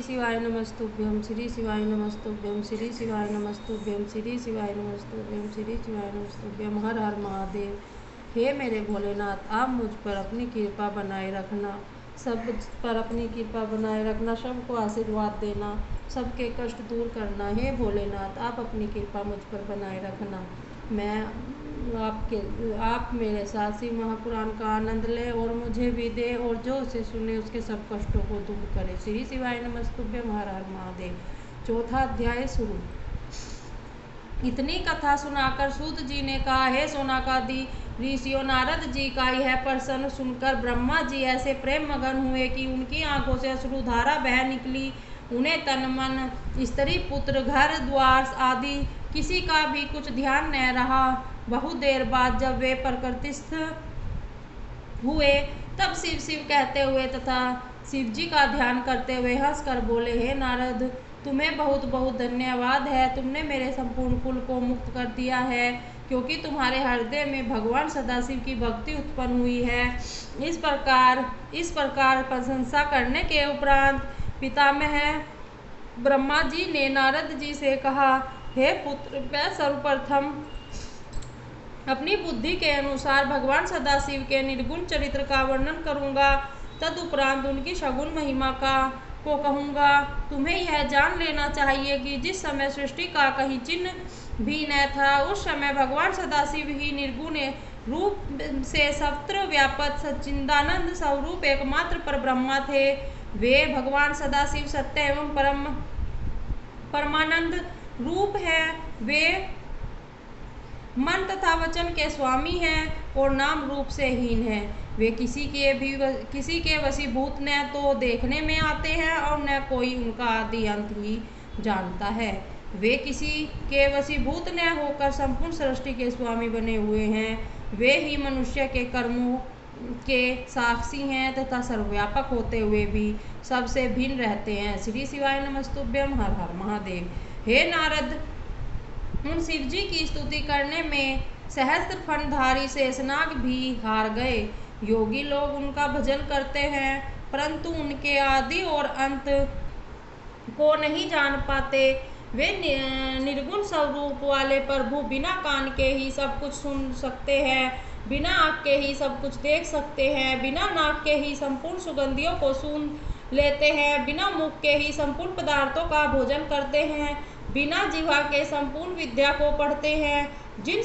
शिवाय नमस्तुभ्यं श्री शिवाय नमस्तुभ्यं श्री शिवाय नमस्तुभ्यं श्री शिवाय नमस्तुभ्यं श्री शिवाय नमस्तुभ्यं। हर हर महादेव। हे मेरे भोलेनाथ, आप मुझ पर अपनी कृपा बनाए रखना, सब पर अपनी कृपा बनाए रखना, सबको आशीर्वाद देना, सबके कष्ट दूर करना। हे भोलेनाथ, आप अपनी कृपा मुझ पर बनाए रखना। मैं आप मेरे साथ शिव महापुराण का आनंद ले और मुझे भी दे, और जो उसे सुने उसके सब कष्टों को दूर करे। श्री शिवाय नमस्तुभ्यं। हर हर महादेव। चौथा अध्याय शुरू। इतनी कथा सुनाकर सूत जी ने कहा, हे सोनाकादि ऋषियों, नारद जी का यह प्रश्न सुनकर ब्रह्मा जी ऐसे प्रेम मगन हुए कि उनकी आंखों से अश्रुधारा बह निकली। उन्हें तन मन, स्त्री पुत्र, घर द्वार आदि किसी का भी कुछ ध्यान न रहा। बहुत देर बाद जब वे प्रकृतिस्थ हुए तब शिव शिव कहते हुए तथा शिव जी का ध्यान करते हुए हंस कर बोले, हे नारद, तुम्हें बहुत बहुत धन्यवाद है। तुमने मेरे संपूर्ण कुल को मुक्त कर दिया है, क्योंकि तुम्हारे हृदय में भगवान सदाशिव की भक्ति उत्पन्न हुई है। इस प्रकार प्रशंसा करने के उपरांत पितामह ब्रह्मा जी ने नारद जी से कहा, हे पुत्र, मैं सर्वप्रथम अपनी बुद्धि के अनुसार भगवान सदाशिव के निर्गुण चरित्र का वर्णन करूंगा, तदुपरांत उनकी सगुण महिमा को कहूंगा। तुम्हें यह जान लेना चाहिए कि जिस समय सृष्टि का कहीं चिन्ह भी न था, उस समय भगवान सदाशिव ही निर्गुण रूप से सर्वत्र व्यापक सच्चिदानंद स्वरूप एकमात्र पर ब्रह्मा थे। वे भगवान सदाशिव सत्य एवं परमानंद रूप है। वे मन तथा वचन के स्वामी हैं और नाम रूप से हीन हैं। वे किसी के वशीभूत न तो देखने में आते हैं और न कोई उनका आदि अंत ही जानता है। वे किसी के वशीभूत न होकर संपूर्ण सृष्टि के स्वामी बने हुए हैं। वे ही मनुष्य के कर्मों के साक्षी हैं तथा सर्वव्यापक होते हुए भी सबसे भिन्न रहते हैं। श्री शिवाय नमस्तुभ्यं। हर हर महादेव। हे नारद, उन शिव जी की स्तुति करने में सहस्त्र फणधारी शेषनाग भी हार गए। योगी लोग उनका भजन करते हैं, परंतु उनके आदि और अंत को नहीं जान पाते। वे निर्गुण स्वरूप वाले प्रभु बिना कान के ही सब कुछ सुन सकते हैं, बिना आँख के ही सब कुछ देख सकते हैं, बिना नाक के ही संपूर्ण सुगंधियों को सूंघ लेते हैं, बिना मुख के ही संपूर्ण पदार्थों का भोजन करते हैं, बिना जिह्वा के संपूर्ण विद्या को पढ़ते हैं। जिन